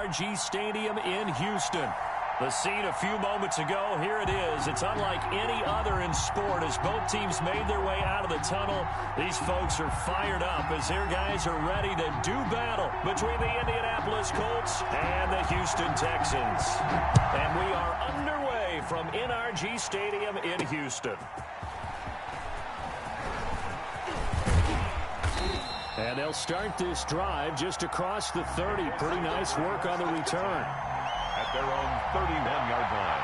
NRG Stadium in Houston. The scene a few moments ago, here it is. It's unlike any other in sport as both teams made their way out of the tunnel. These folks are fired up as their guys are ready to do battle between the Indianapolis Colts and the Houston Texans. And we are underway from NRG Stadium in Houston. And they'll start this drive just across the 30. Pretty nice work on the return. At their own 31-yard line.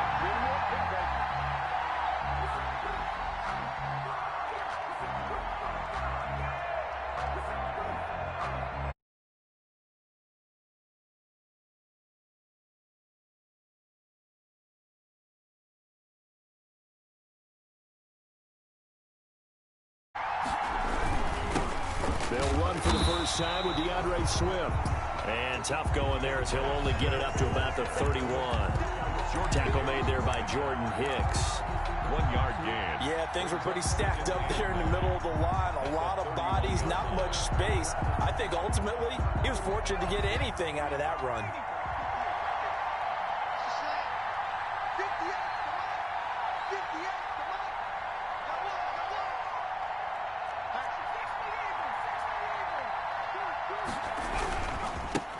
They'll run for the first time with DeAndre Swift. And tough going there as he'll only get it up to about the 31. Tackle made there by Jordan Hicks. 1 yard gain. Yeah, things were pretty stacked up there in the middle of the line. A lot of bodies, not much space. I think ultimately he was fortunate to get anything out of that run.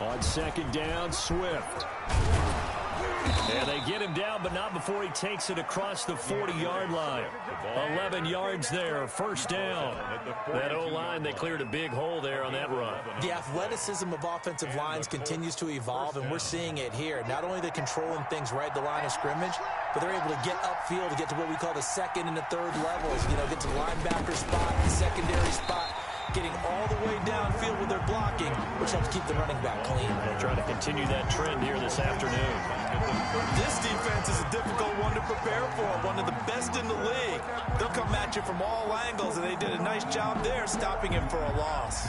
On second down, Swift. And they get him down, but not before he takes it across the 40-yard line. 11 yards there, first down. That O-line, they cleared a big hole there on that run. The athleticism of offensive lines continues to evolve, and we're seeing it here. Not only are they controlling things right at the line of scrimmage, but they're able to get upfield to get to what we call the second and the third levels. You know, get to the linebacker spot, the secondary spot, getting all the way downfield with their blocking, which helps keep the running back clean. They'll try to continue that trend here this afternoon. This defense is a difficult one to prepare for, one of the best in the league. They'll come at you from all angles, and they did a nice job there stopping him for a loss.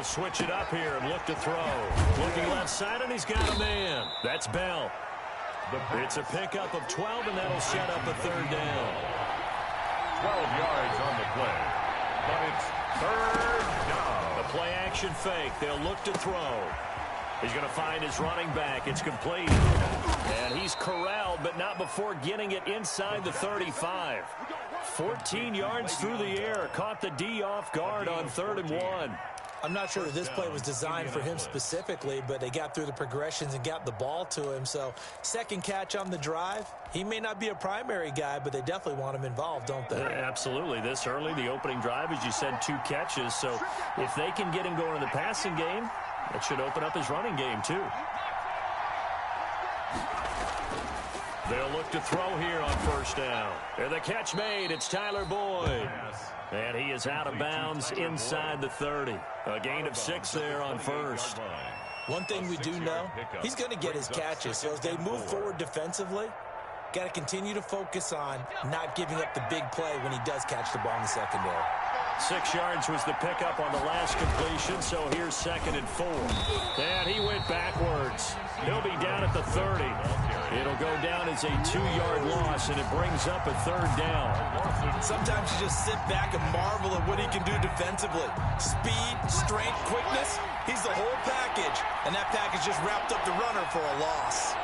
Switch it up here and look to throw. Looking left side, and he's got a man. That's Bell. It's a pickup of 12, and that'll set up a third down. 12 yards on the play, but it's third down. The play-action fake. They'll look to throw. He's going to find his running back. It's complete. And he's corralled, but not before getting it inside the 35. 14 yards through the air. Caught the D off guard on 3rd and 1. I'm not sure that this play was designed for him specifically, but they got through the progressions and got the ball to him. So second catch on the drive. He may not be a primary guy, but they definitely want him involved, don't they? Absolutely. This early, the opening drive, as you said, 2 catches. So if they can get him going in the passing game, that should open up his running game too. They'll look to throw here on first down. And the catch made. It's Tyler Boyd. And he is out of bounds inside the 30. A gain of 6 there on first. One thing we do know, he's going to get his catches. So as they move forward defensively, got to continue to focus on not giving up the big play when he does catch the ball in the secondary. 6 yards was the pickup on the last completion, so here's 2nd and 4. And he went backwards. He'll be down at the 30. It'll go down as a 2-yard loss, and it brings up a 3rd down. Sometimes you just sit back and marvel at what he can do defensively. Speed, strength, quickness, he's the whole package. And that package just wrapped up the runner for a loss.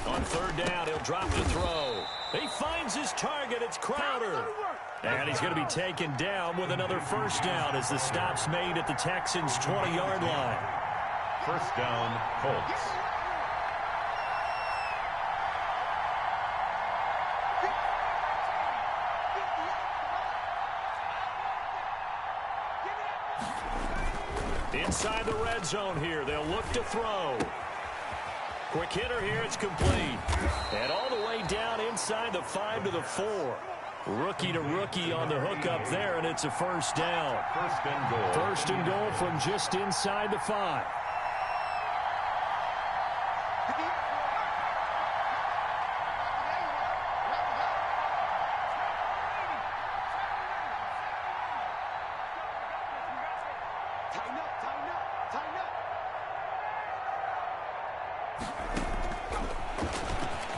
On 3rd down, he'll drop to throw. He finds his target. It's Crowder. And he's going to be taken down with another first down as the stop's made at the Texans' 20-yard line. First down, Colts. Inside the red zone here. They'll look to throw. Quick hitter here. It's complete. And all the way down inside the 5 to the 4. Rookie to rookie on the hookup there, and it's a first down. First and goal. First and goal from just inside the 5.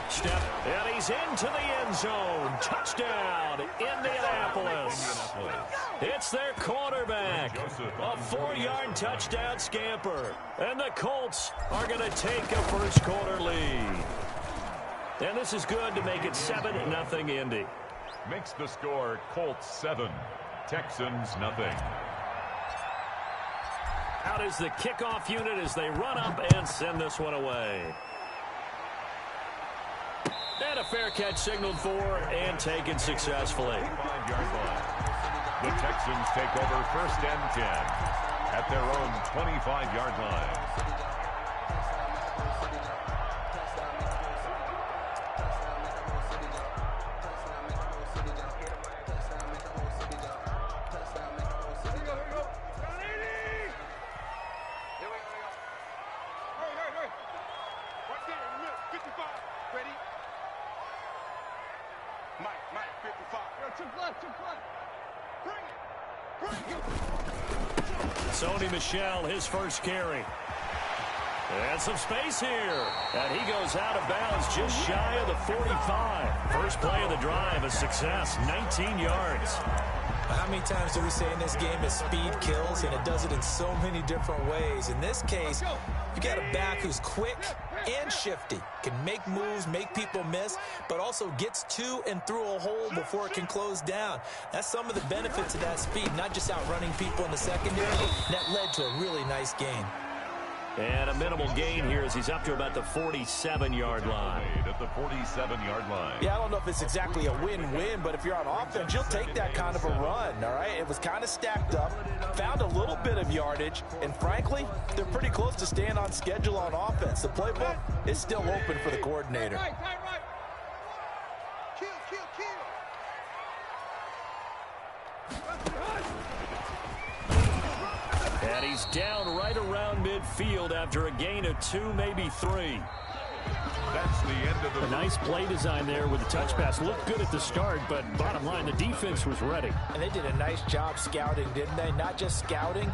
Step, and he's into the end zone. Touchdown, Indianapolis. It's their quarterback. A 4-yard touchdown scamper. And the Colts are going to take a first-quarter lead. And this is good to make it 7-0 Indy. Makes the score Colts 7, Texans nothing. Out is the kickoff unit as they run up and send this one away. And a fair catch signaled for and taken successfully. 5-yard line. The Texans take over 1st and 10 at their own 25-yard line. Sony Michel, his first carry. And some space here. And he goes out of bounds just shy of the 45. First play of the drive, a success, 19 yards. How many times do we say in this game that speed kills, and it does it in so many different ways? In this case, you got a back who's quick and shifty, can make moves, make people miss, but also gets to and through a hole before it can close down. That's some of the benefits of that speed, not just outrunning people in the secondary. That led to a really nice gain. And a minimal gain here as he's up to about the 47-yard line. At the 47-yard line. Yeah, I don't know if it's exactly a win-win, but if you're on offense, you'll take that kind of a run, all right? It was kind of stacked up, found a little bit of yardage, and frankly, they're pretty close to staying on schedule on offense. The playbook is still open for the coordinator. And he's down right around midfield after a gain of 2, maybe 3. That's the end of the... A nice play design there with the touch pass. Looked good at the start, but bottom line, the defense was ready. And they did a nice job scouting, didn't they? Not just scouting,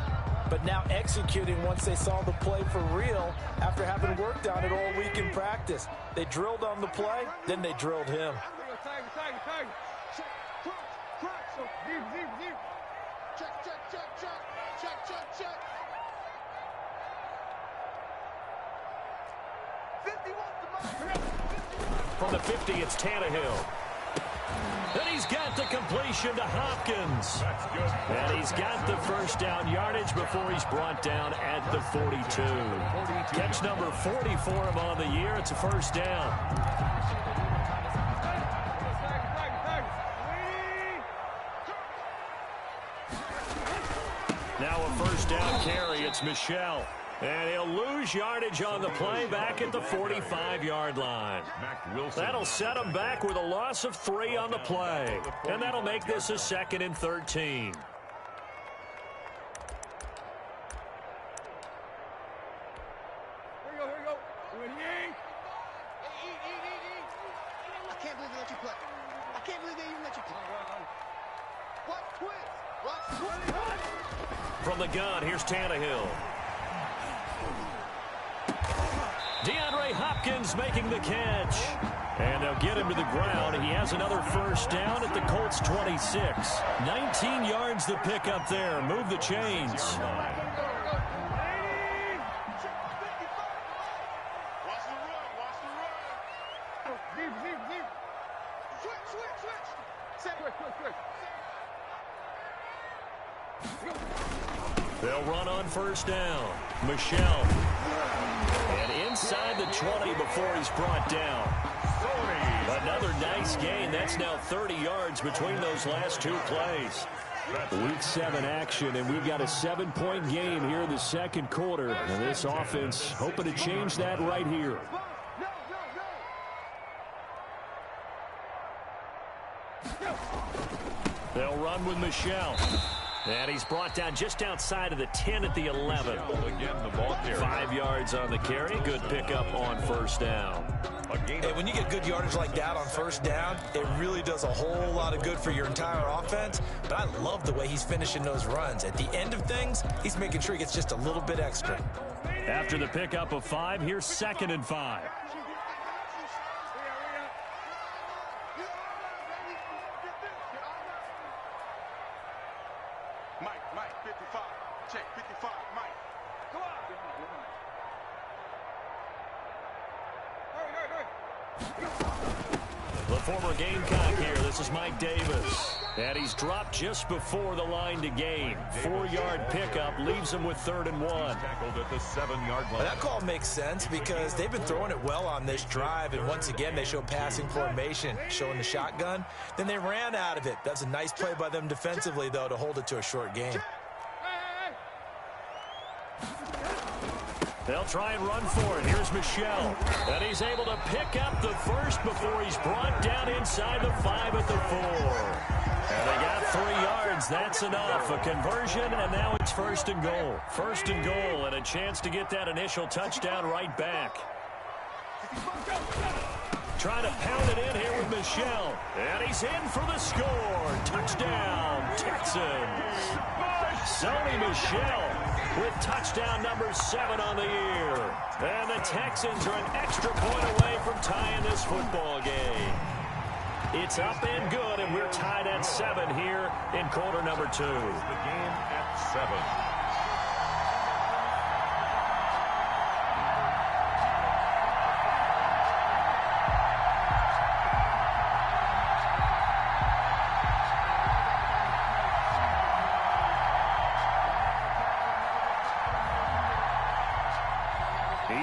but now executing once they saw the play for real after having worked on it all week in practice. They drilled on the play, then they drilled him. From the 50, it's Tannehill. And he's got the completion to Hopkins. That's good. And he's got the first down yardage before he's brought down at the 42. Catch number 40 for him on the year. It's a first down. Now a first down carry. It's Michel. And he'll lose yardage on the play back at the 45-yard line. That'll set him back with a loss of 3 on the play. And that'll make this a 2nd and 13. From the gun, here's Tannehill. DeAndre Hopkins making the catch. And they'll get him to the ground. He has another first down at the Colts 26. 19 yards to pick up there. Move the chains. They'll run on first down. Michel. And inside the 20 before he's brought down. Another nice gain. That's now 30 yards between those last 2 plays. Week 7 action, and we've got a 7-point game here in the second quarter. And this offense hoping to change that right here. They'll run with Michel. And he's brought down just outside of the 10 at the 11. Again, the ball carrier. 5 yards on the carry. Good pickup on first down. And when you get good yardage like that on first down, it really does a whole lot of good for your entire offense. But I love the way he's finishing those runs. At the end of things, he's making sure he gets just a little bit extra. After the pickup of 5, here's 2nd and 5. Mike, 55. Check, 55, Mike. Come on. The former Gamecock here. This is Mike Davis. And he's dropped just before the line to gain. 4-yard pickup leaves him with 3rd and 1. Tackled at the 7-yard line. Well, that call makes sense because they've been throwing it well on this drive. And once again, they show passing formation, showing the shotgun. Then they ran out of it. That's a nice play by them defensively, though, to hold it to a short gain. They'll try and run for it. Here's Michelle. And he's able to pick up the first before he's brought down inside the 5 at the 4. And they got 3 yards. That's enough. A conversion, and now it's 1st and goal. 1st and goal, and a chance to get that initial touchdown right back. Trying to pound it in here with Michelle. And he's in for the score. Touchdown, Texans. Sony Michel with touchdown number 7 on the year. And the Texans are an extra point away from tying this football game. It's up and good, and we're tied at 7 here in quarter number 2. The game at 7.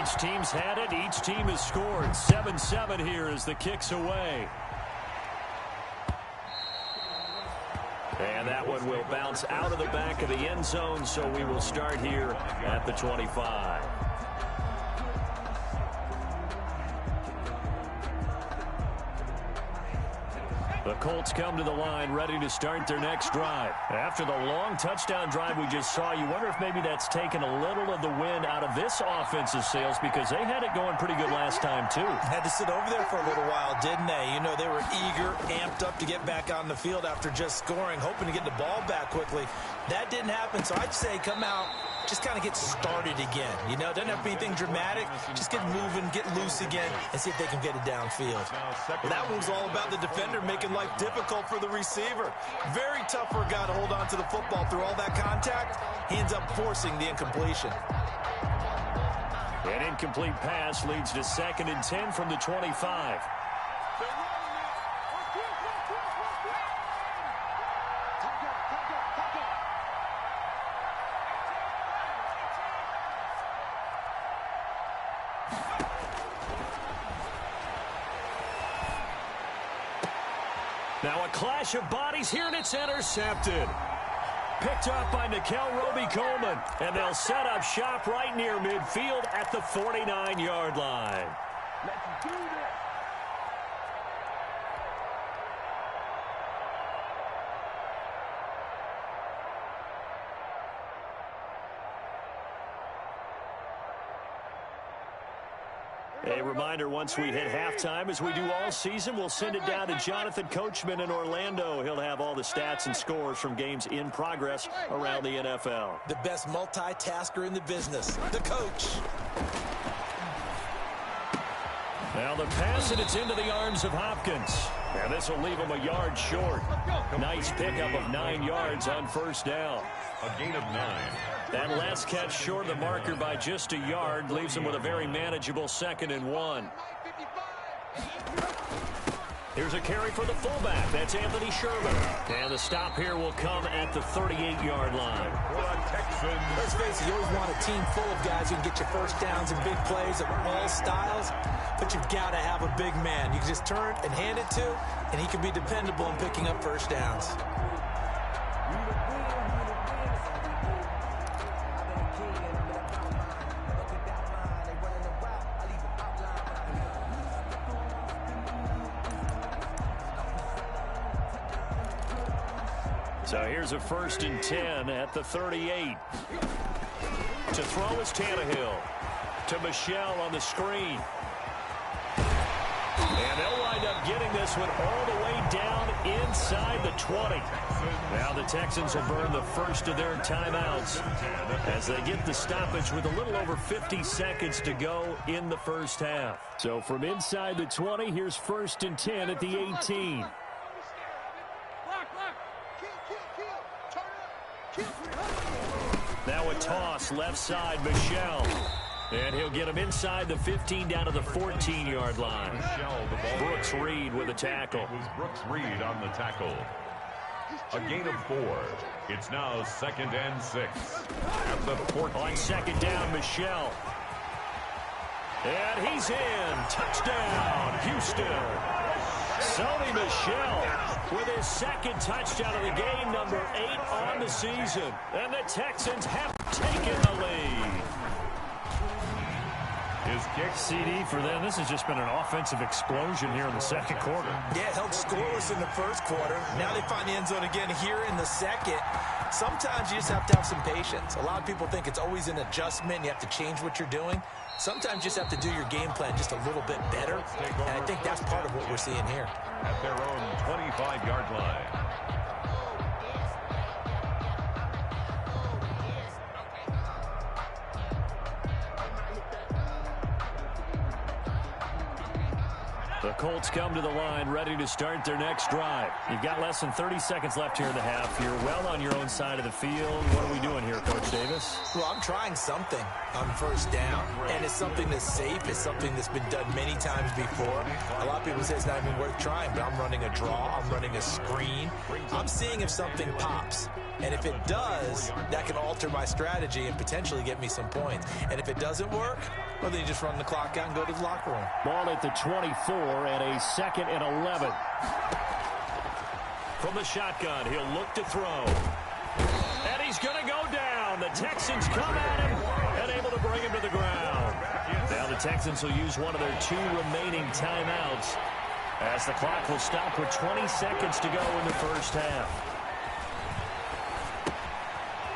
Each team's had it. Each team has scored. 7-7 here as the kick's away. And that one will bounce out of the back of the end zone, so we will start here at the 25. The Colts come to the line ready to start their next drive. After the long touchdown drive we just saw, you wonder if maybe that's taken a little of the wind out of this offensive sails because they had it going pretty good last time too. Had to sit over there for a little while, didn't they? You know, they were eager, amped up to get back on the field after just scoring, hoping to get the ball back quickly. That didn't happen, so I'd say come out, just kind of get started again. You know, doesn't have to be anything dramatic. Just get moving, get loose again, and see if they can get it downfield. Well, that one's all about the defender making life difficult for the receiver. Very tough for a guy to hold on to the football through all that contact. He ends up forcing the incompletion. An incomplete pass leads to 2nd and 10 from the 25. Now a clash of bodies here, and it's intercepted. Picked up by Nikel Roby-Coleman, and they'll set up shop right near midfield at the 49-yard line. Let's do this. A reminder, once we hit halftime, as we do all season, we'll send it down to Jonathan Coachman in Orlando. He'll have all the stats and scores from games in progress around the NFL. The best multitasker in the business, the coach. Now the pass, and it's into the arms of Hopkins. And this will leave him a yard short. Nice pickup of 9 yards on first down. A gain of 9. That last catch short of the marker by just a yard leaves him with a very manageable 2nd and 1. Here's a carry for the fullback. That's Anthony Sherman. And the stop here will come at the 38-yard line. For the Texans. Let's face it, you always want a team full of guys who can get you first downs and big plays of all styles, but you've got to have a big man you can just turn and hand it to, and he can be dependable in picking up first downs. So here's a 1st and 10 at the 38. To throw is Tannehill. To Michelle on the screen. And they'll wind up getting this one all the way down inside the 20. Now the Texans will burn the first of their timeouts as they get the stoppage with a little over 50 seconds to go in the first half. So from inside the 20, here's 1st and 10 at the 18. Now a toss left side, Michel. And he'll get him inside the 15 down to the 14-yard line. Brooks Reed with a tackle. It was Brooks Reed on the tackle. A gain of 4. It's now 2nd and 6 at the 14. On 2nd down, Michel. And he's in. Touchdown, Houston. Sony Michel with his 2nd touchdown of the game, number 8 on the season. And the Texans have taken the lead. His kick. CD for them. This has just been an offensive explosion here in the 2nd quarter. Yeah, held scoreless in the 1st quarter. Now they find the end zone again here in the 2nd. Sometimes you just have to have some patience. A lot of people think it's always an adjustment. You have to change what you're doing. Sometimes you just have to do your game plan just a little bit better. And I think that's part of what we're seeing here. At their own 25-yard line. The Colts come to the line, ready to start their next drive. You've got less than 30 seconds left here in the half. You're well on your own side of the field. What are we doing here, Coach Davis? Well, I'm trying something on 1st down, and it's something that's safe. It's something that's been done many times before. A lot of people say it's not even worth trying, but I'm running a draw. I'm running a screen. I'm seeing if something pops. And if it does, that can alter my strategy and potentially get me some points. And if it doesn't work, well, then you just run the clock out and go to the locker room. Ball at the 24 and a 2nd and 11. From the shotgun, he'll look to throw. And he's going to go down. The Texans come at him and able to bring him to the ground. Now the Texans will use one of their 2 remaining timeouts as the clock will stop with 20 seconds to go in the first half.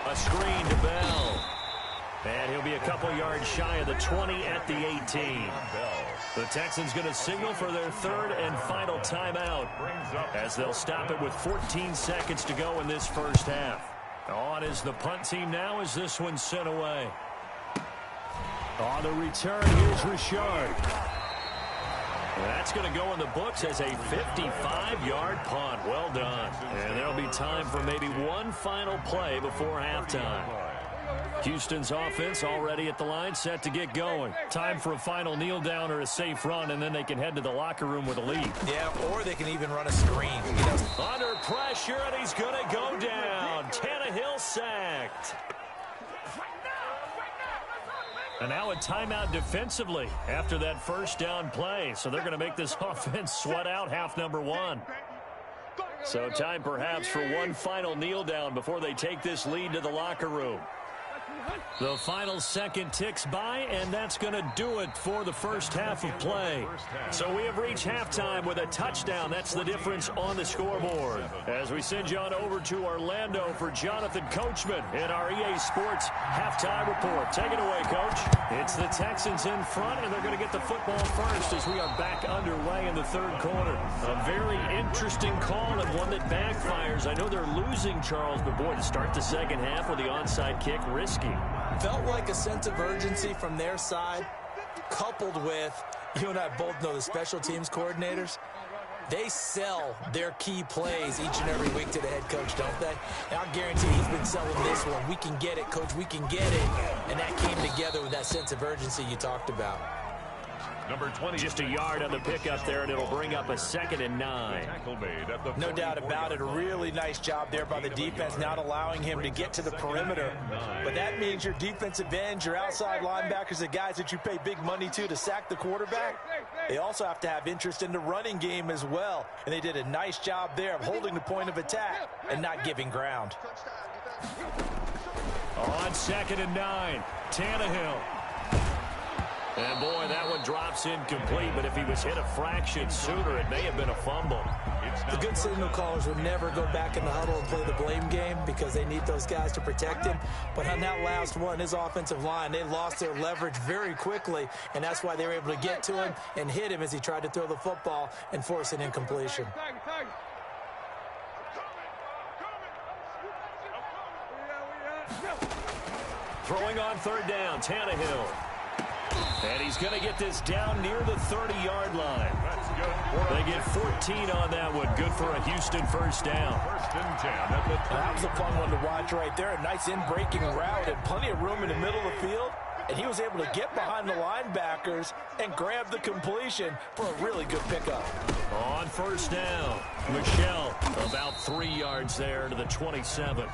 A screen to Bell. And he'll be a couple yards shy of the 20 at the 18. The Texans going to signal for their 3rd and final timeout as they'll stop it with 14 seconds to go in this first half. On is the punt team now as this one's sent away. On the return, here's Richard. That's going to go in the books as a 55-yard punt. Well done. And there'll be time for maybe one final play before halftime. Houston's offense already at the line, set to get going. Time for a final kneel down or a safe run, and then they can head to the locker room with a lead. Yeah, or they can even run a screen. Under pressure, and he's going to go down. Tannehill sacked. And now a timeout defensively after that 1st down play. So they're going to make this offense sweat out half number 1. So time perhaps for one final kneel down before they take this lead to the locker room. The final second ticks by, and that's going to do it for the first half of play. So we have reached halftime with a touchdown. That's the difference on the scoreboard. As we send you on over to Orlando for Jonathan Coachman in our EA Sports halftime report. Take it away, Coach. It's the Texans in front, and they're going to get the football first as we are back underway in the 3rd quarter. A very interesting call and one that backfires. I know they're losing, Charles, but boy, to start the 2nd half with the onside kick, risky. Felt like a sense of urgency from their side, coupled with, you and I both know the special teams coordinators, they sell their key plays each and every week to the head coach, don't they? And I guarantee he's been selling this one. We can get it, coach, we can get it. And that came together with that sense of urgency you talked about. Number 20. Just a yard on the pickup there, and it'll bring up a 2nd and 9. No doubt about it. A really nice job there by the defense, not allowing him to get to the perimeter. But that means your defensive ends, your outside linebackers, the guys that you pay big money to sack the quarterback, they also have to have interest in the running game as well. And they did a nice job there of holding the point of attack and not giving ground. On 2nd and 9, Tannehill. And, boy, that one drops incomplete, but if he was hit a fraction sooner, it may have been a fumble. The good signal callers would never go back in the huddle and play the blame game because they need those guys to protect him. But on that last one, his offensive line, they lost their leverage very quickly, and that's why they were able to get to him and hit him as he tried to throw the football and force an incompletion. Throwing on third down, Tannehill. And he's going to get this down near the 30-yard line. They get 14 on that one. Good for a Houston first down. That was a fun one to watch right there. A nice in-breaking route and plenty of room in the middle of the field. And he was able to get behind the linebackers and grab the completion for a really good pickup. On first down, Michel about 3 yards there to the 27.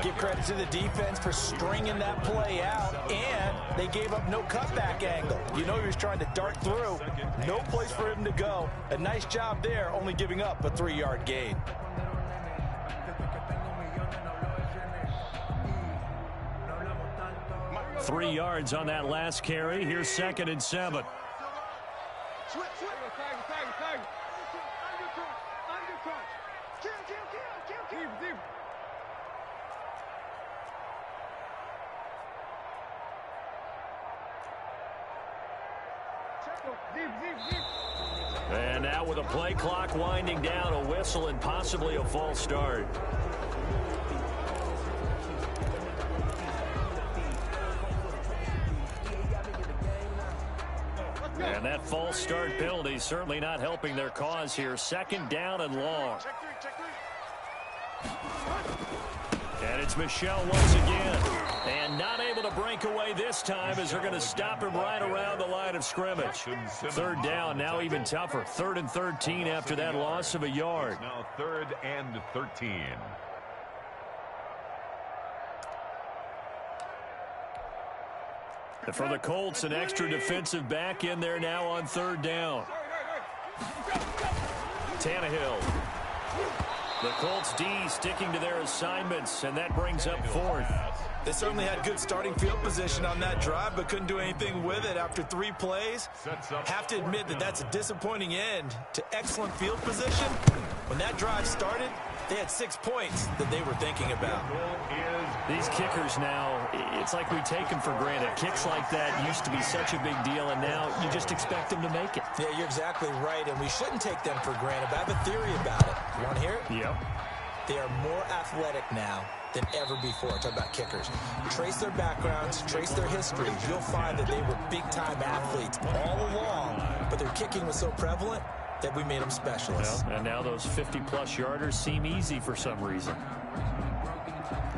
Give credit to the defense for stringing that play out, and they gave up no cutback angle. You know he was trying to dart through. No place for him to go. A nice job there, only giving up a 3-yard gain. Three yards on that last carry. Here's 2nd and 7. And now with a play clock winding down, a whistle and possibly a false start. And that false start penalty certainly not helping their cause here. 2nd down and long. And it's Michel once again. And not able to break away this time as they're going to stop him right around the line of scrimmage. 3rd down, now even tougher. 3rd and 13 after that loss of a yard. Now 3rd and 13. And for the Colts, an extra defensive back in there now on 3rd down. Tannehill. The Colts D sticking to their assignments, and that brings up 4th. They certainly had good starting field position on that drive, but couldn't do anything with it after 3 plays. Have to admit that that's a disappointing end to excellent field position. When that drive started, they had 6 points that they were thinking about. These kickers now, it's like we take them for granted. Kicks like that used to be such a big deal, and now you just expect them to make it. Yeah, you're exactly right, and we shouldn't take them for granted, but I have a theory about it. You want to hear it? Yep. They are more athletic now than ever before. Talk about kickers. Trace their backgrounds, trace their history. You'll find that they were big-time athletes all along, but their kicking was so prevalent that we made them specialists. Well, and now those 50-plus yarders seem easy for some reason.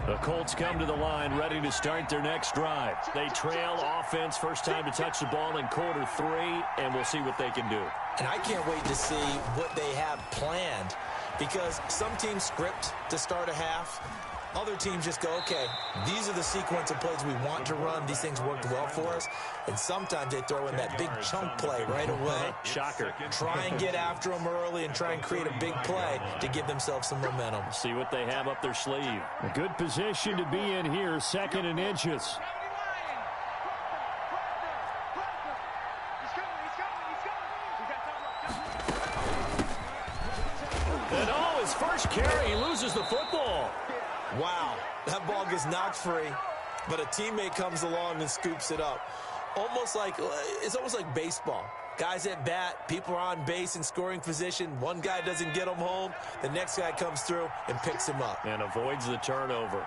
The Colts come to the line ready to start their next drive. They trail offense, first time to touch the ball in quarter 3, and we'll see what they can do. And I can't wait to see what they have planned, because some teams script to start a half. Other teams just go, okay, these are the sequence of plays we want to run. These things worked well for us. And sometimes they throw in that big chunk play right away. Shocker. Try and get after them early and try and create a big play to give themselves some momentum. See what they have up their sleeve. A good position to be in here, 2nd and inches. And oh, his first carry, he loses the football. Wow, that ball gets knocked free, but a teammate comes along and scoops it up. It's almost like baseball. Guys at bat, people are on base in scoring position. One guy doesn't get him home. The next guy comes through and picks him up. And avoids the turnover.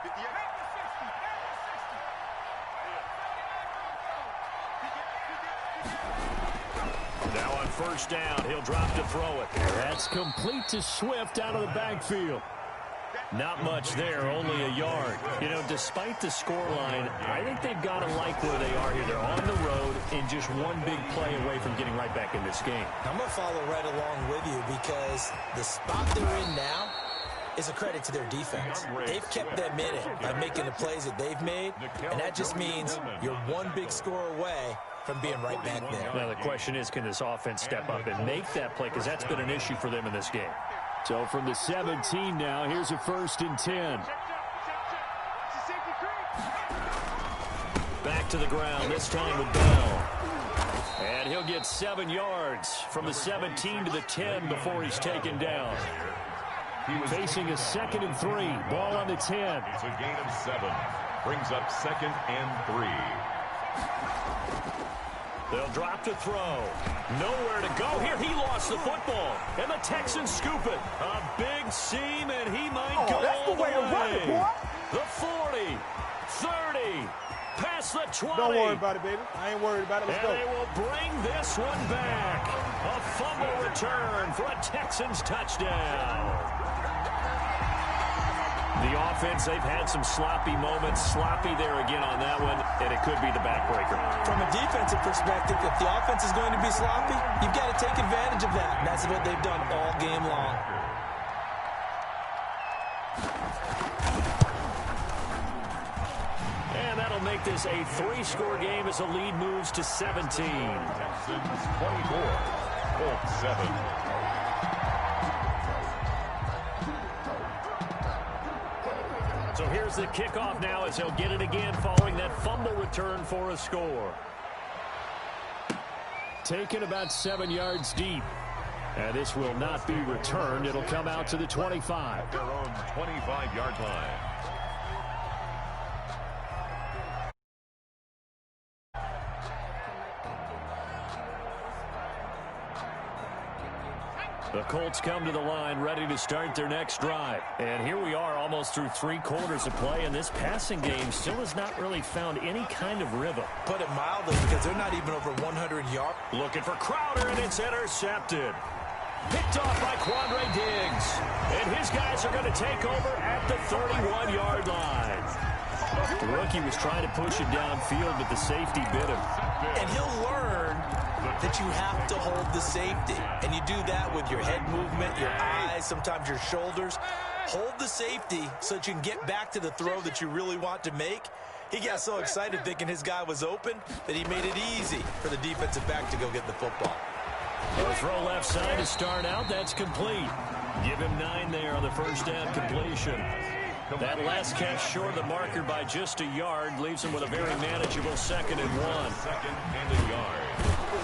Now on first down, he'll drop to throw it. That's complete to Swift out of the backfield. Not much there, only a yard. You know, despite the scoreline, I think they've got to like where they are here. They're on the road and just one big play away from getting right back in this game. I'm going to follow right along with you because the spot they're in now is a credit to their defense. They've kept them in it by making the plays that they've made, and that just means you're one big score away from being right back there. Now, the question is, can this offense step up and make that play? Because that's been an issue for them in this game. So from the 17 now, here's a 1st and 10. back to the ground, this time with Bell. And he'll get 7 yards from the 17 to the 10 before he's taken down. Facing a 2nd and 3. Ball on the 10. It's a gain of 7. Brings up 2nd and 3. They'll drop to throw. Nowhere to go. Here he lost the football. And the Texans scoop it. A big seam, and he might go that's the all the way to run it, boy. The 40, 30, past the 20. Don't worry about it, baby. I ain't worried about it. Let's and go. they will bring this one back. A fumble return for a Texans touchdown. The offense, they've had some sloppy moments. Sloppy there again on that one, and it could be the backbreaker. From a defensive perspective, if the offense is going to be sloppy, you've got to take advantage of that. And that's what they've done all game long. And that'll make this a 3-score game as the lead moves to 17. Texans 24, Colts 7. So here's the kickoff now as he'll get it again following that fumble return for a score. Taken about 7 yards deep. And this will not be returned. It'll come out to the 25. Their own 25-yard line. The Colts come to the line ready to start their next drive. And here we are almost through 3 quarters of play, and this passing game still has not really found any kind of rhythm. Put it mildly, because they're not even over 100 yards. Looking for Crowder, and it's intercepted. Picked off by Quandre Diggs. And his guys are going to take over at the 31-yard line. The rookie was trying to push it downfield, but the safety bit him. And he'll learn that you have to hold the safety. And you do that with your head movement, your eyes, sometimes your shoulders. Hold the safety so that you can get back to the throw that you really want to make. He got so excited thinking his guy was open that he made it easy for the defensive back to go get the football. A throw left side to start out. That's complete. Give him 9 there on the first down completion. That last catch short of the marker by just a yard leaves him with a very manageable 2nd and 1. 2nd and a yard.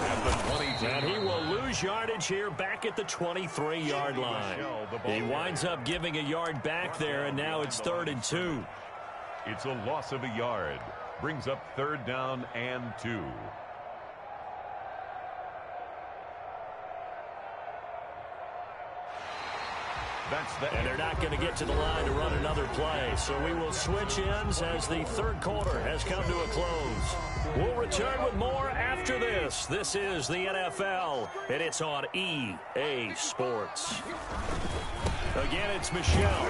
At the 22. And he will lose yardage here back at the 23-yard line. He winds up giving a yard back there, and now it's 3rd and 2. It's a loss of a yard. Brings up 3rd down and 2. And they're not going to get to the line to run another play. So we will switch ends as the 3rd quarter has come to a close. We'll return with more after this. This is the NFL, and it's on EA Sports. Again, it's Michel.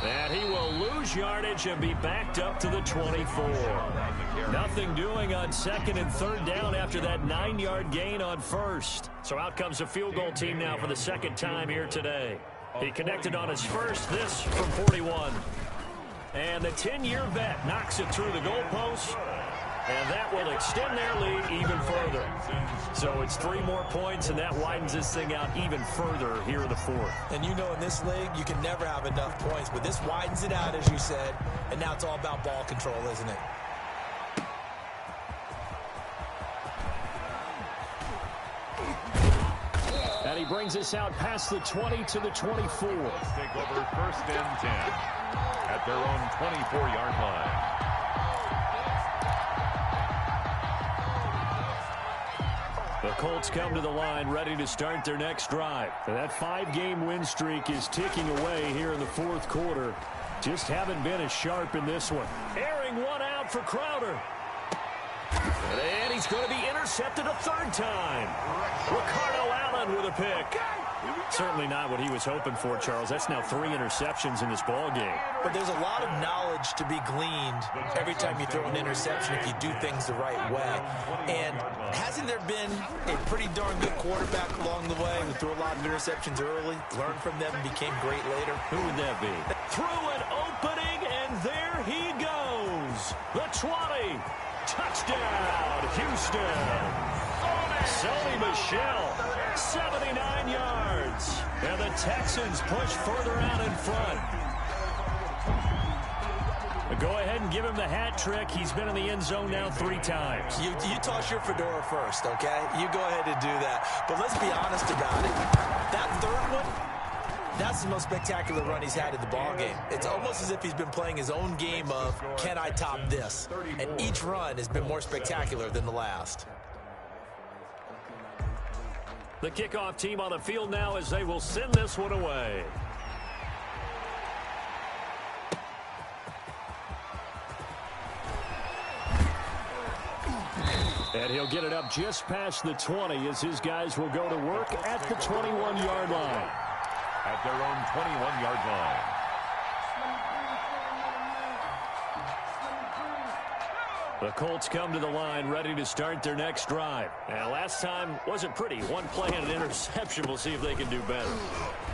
And he will lose yardage and be backed up to the 24. Nothing doing on 2nd and 3rd down after that 9-yard gain on 1st. So out comes a field goal team now for the 2nd time here today. He connected on his first, this from 41. And the 10-year vet knocks it through the goalpost, and that will extend their lead even further. So it's 3 more points, and that widens this thing out even further here in the 4th. And you know in this league, you can never have enough points, but this widens it out, as you said, and now it's all about ball control, isn't it? And he brings us out past the 20 to the 24. Take over 1st and 10 at their own 24-yard line. The Colts come to the line ready to start their next drive. And that 5-game win streak is ticking away here in the 4th quarter. Just haven't been as sharp in this one. Airing one out for Crowder. And he's going to be intercepted a 3rd time. Ricardo Allen with a pick. Certainly not what he was hoping for, Charles. That's now 3 interceptions in this ball game. But there's a lot of knowledge to be gleaned every time you throw an interception if you do things the right way. And hasn't there been a pretty darn good quarterback along the way who threw a lot of interceptions early, learned from them, and became great later? Who would that be? Through an opening, and there he goes. The 20. Touchdown, Houston. Sony Michel, 79 yards. And the Texans push further out in front. Go ahead and give him the hat trick. He's been in the end zone now 3 times. You toss your fedora first, okay? You go ahead and do that. But let's be honest about it. That third one, that's the most spectacular run he's had in the ballgame. It's almost as if he's been playing his own game of, can I top this? And each run has been more spectacular than the last. The kickoff team on the field now as they will send this one away. And he'll get it up just past the 20 as his guys will go to work at the 21-yard line. At their own 21-yard line. The Colts come to the line ready to start their next drive. And last time wasn't pretty. One play and an interception. We'll see if they can do better.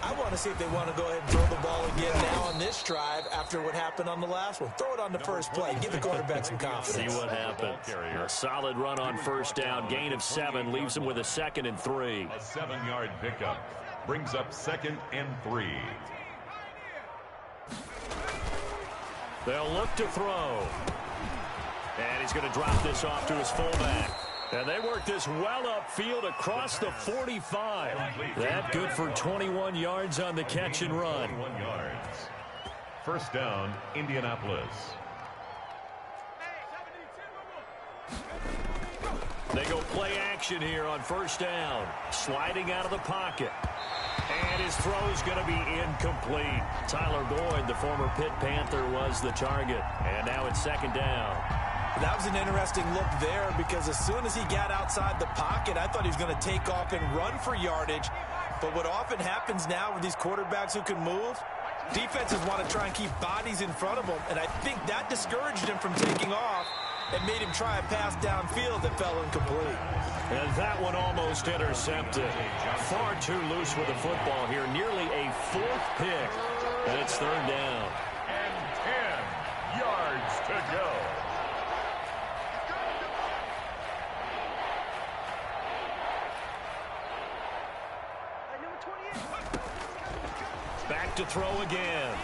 I want to see if they want to go ahead and throw the ball again now on this drive after what happened on the last one. Throw it on the first play. Give the quarterback some confidence. See what happens. A solid run on first down. Gain of 7 leaves them with a 2nd and 3. A 7-yard pickup brings up 2nd and 3. They'll look to throw. And he's going to drop this off to his fullback. And they work this well upfield across the 45. That good for 21 yards on the catch and run. 21 yards. First down, Indianapolis. They go play action here on first down. Sliding out of the pocket. And his throw is going to be incomplete. Tyler Boyd, the former Pitt Panther, was the target. And now it's 2nd down. That was an interesting look there because as soon as he got outside the pocket, I thought he was going to take off and run for yardage. But what often happens now with these quarterbacks who can move, defenses want to try and keep bodies in front of them. And I think that discouraged him from taking off and made him try a pass downfield that fell incomplete. And that one almost intercepted. Far too loose with the football here. Nearly a 4th pick. And it's 3rd down. And 10 yards to go. Back to throw again.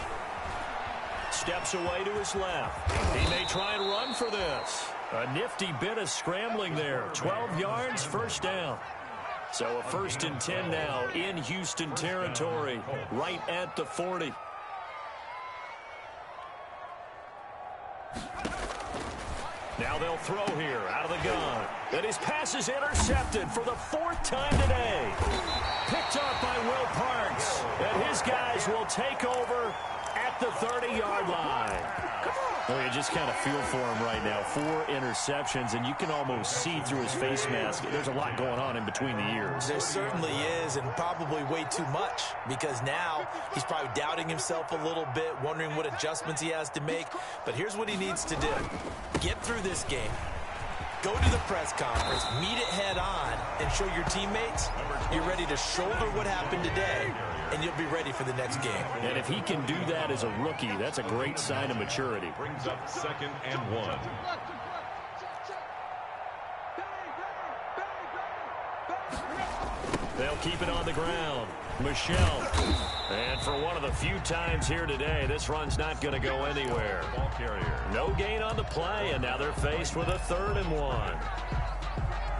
Steps away to his left. He may try and run for this. A nifty bit of scrambling there. 12 yards, first down. So a 1st and 10 now in Houston territory, right at the 40. Now they'll throw here out of the gun. And his pass is intercepted for the 4th time today. Picked up by Will Parks. And his guys will take over at the 30-yard line. Well, you just kind of feel for him right now. 4 interceptions, and you can almost see through his face mask. There's a lot going on in between the ears. There certainly is, and probably way too much, because now he's probably doubting himself a little bit, wondering what adjustments he has to make. But here's what he needs to do. Get through this game. Go to the press conference, meet it head on, and show your teammates you're ready to shoulder what happened today, and you'll be ready for the next game. And if he can do that as a rookie, that's a great sign of maturity. Brings up 2nd and 1. They'll keep it on the ground. Michelle. And for one of the few times here today, this run's not going to go anywhere. Ball carrier. No gain on the play, and now they're faced with a 3rd and 1.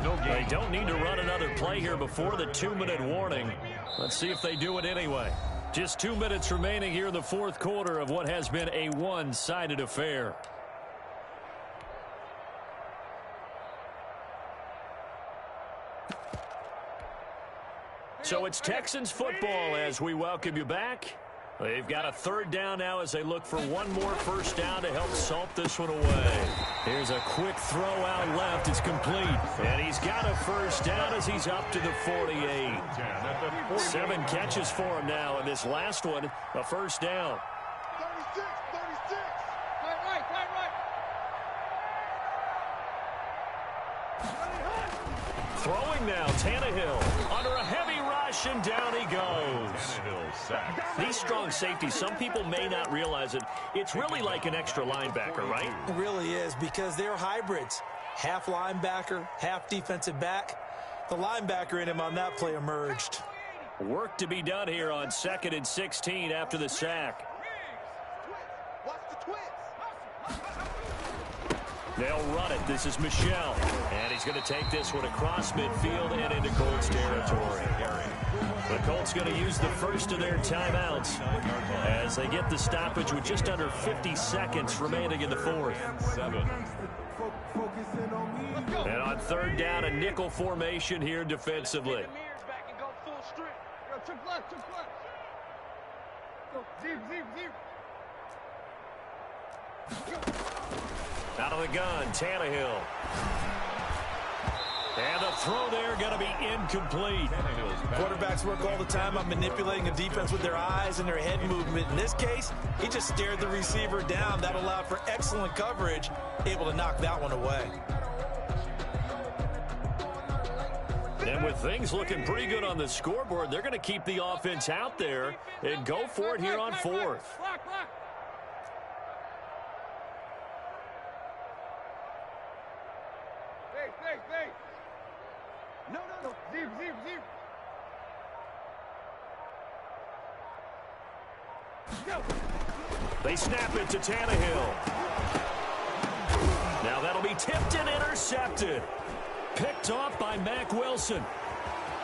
No gain. They don't need to run another play here before the 2-minute warning. Let's see if they do it anyway. Just 2 minutes remaining here in the 4th quarter of what has been a one-sided affair. So it's Texans football as we welcome you back. They've got a 3rd down now as they look for one more first down to help salt this one away. Here's a quick throw out left. It's complete. And he's got a first down as he's up to the 48. 7 catches for him now, and this last one, a first down. 36. Right. Throwing now, Tannehill under a heavy rush, and down he goes. These strong safeties, some people may not realize it. It's really like an extra linebacker, right? It really is, because they're hybrids. Half linebacker, half defensive back. The linebacker in him on that play emerged. Work to be done here on 2nd and 16 after the sack. Watch the twins. They'll run it. This is Michel. And he's going to take this one across midfield and into Colts territory. The Colts going to use the first of their timeouts as they get the stoppage with just under 50 seconds remaining in the fourth. And on third down, a nickel formation here defensively. Out of the gun, Tannehill. And the throw there going to be incomplete. Quarterbacks work all the time on manipulating a defense with their eyes and their head movement. In this case, he just stared the receiver down. That allowed for excellent coverage, able to knock that one away. And with things looking pretty good on the scoreboard, they're going to keep the offense out there and go for it here on fourth. They snap it to Tannehill. Now that'll be tipped and intercepted. Picked off by Mack Wilson.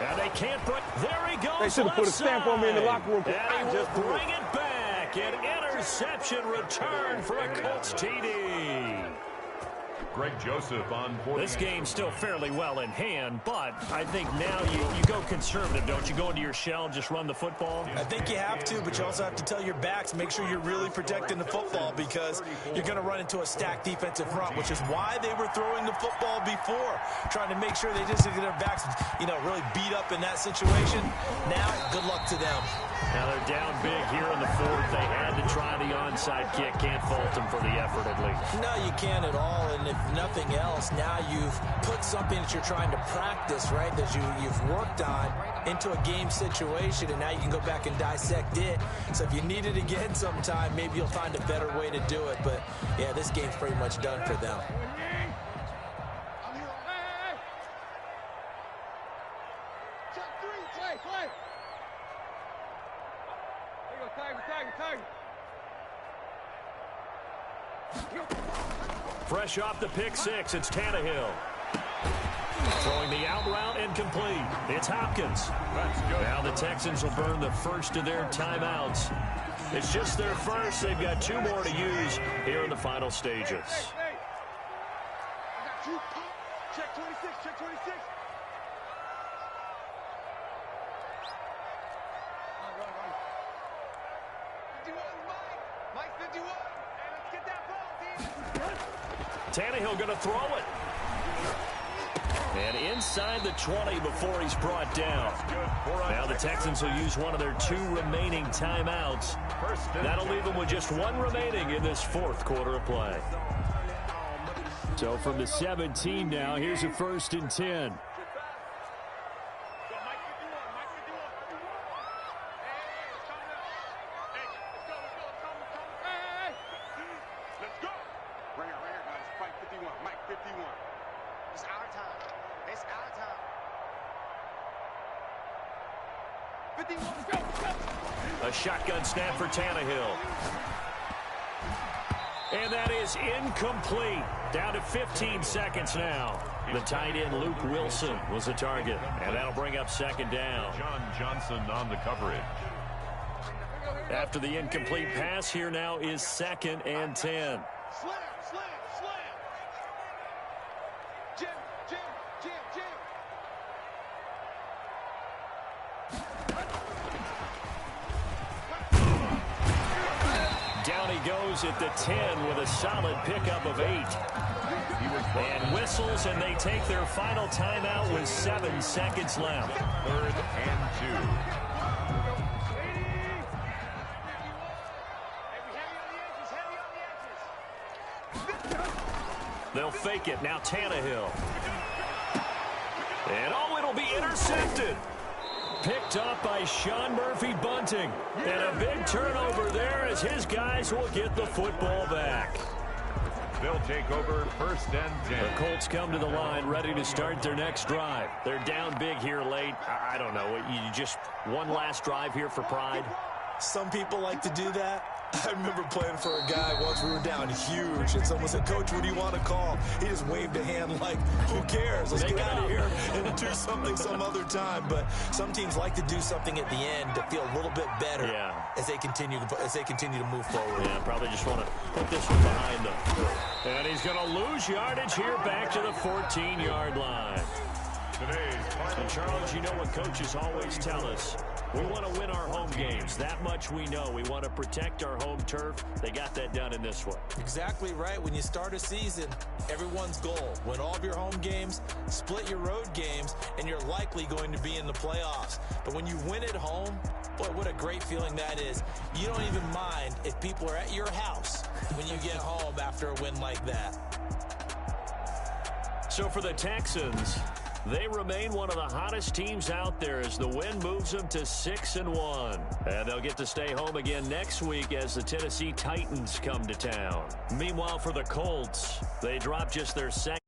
And they can't break. There he goes. They should have put a stamp on me in the locker room. And he will bring it back. An interception return for a Colts TD. Greg Joseph on 4. This game's still fairly well in hand, but I think now you go conservative, don't you? Go into your shell and just run the football? I think you have to, but you also have to tell your backs, make sure you're really protecting the football because you're going to run into a stacked defensive front, which is why they were throwing the football before, trying to make sure they just get their backs, really beat up in that situation. Now, good luck to them. Now they're down big here in the fourth. They had to try the onside kick. Can't fault them for the effort, at least. No, you can't at all. And if nothing else, now you've put something that you're trying to practice, right, that you've worked on into a game situation, and now you can go back and dissect it. So if you need it again sometime, maybe you'll find a better way to do it. But, yeah, this game's pretty much done for them. Fresh off the pick six, it's Tannehill. Throwing the out route incomplete. It's Hopkins. Now the Texans will burn the first of their timeouts. It's just their first. They've got 2 more to use here in the final stages. Check 26, check 26. Tannehill going to throw it. And inside the 20 before he's brought down. Now the Texans will use one of their 2 remaining timeouts. That'll leave them with just 1 remaining in this fourth quarter of play. So from the 17 now, here's a 1st and 10. A shotgun snap for Tannehill. And that is incomplete. Down to 15 seconds now. The tight end, Luke Wilson, was the target. And that'll bring up 2nd down. John Johnson on the coverage. After the incomplete pass, here now is 2nd and 10. Slam, slam, slam. Jam, jam, jam, jam. Down he goes at the 10 with a solid pickup of 8. And whistles, and they take their final timeout with 7 seconds left. 3rd and 2. They'll fake it. Now Tannehill. And it'll be intercepted. Picked up by Sean Murphy-Bunting. And a big turnover there as his guys will get the football back. They'll take over 1st and 10. The Colts come to the line ready to start their next drive. They're down big here late. I don't know. You just one last drive here for pride? Some people like to do that. I remember playing for a guy once. We were down huge, and someone said, "Coach, what do you want to call?" He just waved a hand like, "Who cares? Let's get out of here and do something some other time." But some teams like to do something at the end to feel a little bit better as they continue to move forward. Yeah, probably just want to put this one behind them. And he's going to lose yardage here back to the 14-yard line. And Charles, you know what coaches always tell us. We want to win our home games. That much we know. We want to protect our home turf. They got that done in this one. Exactly right. When you start a season, everyone's goal: win all of your home games, split your road games, and you're likely going to be in the playoffs. But when you win at home, boy, what a great feeling that is. You don't even mind if people are at your house when you get home after a win like that. So for the Texans, they remain one of the hottest teams out there as the win moves them to 6-1. And they'll get to stay home again next week as the Tennessee Titans come to town. Meanwhile, for the Colts, they drop just their second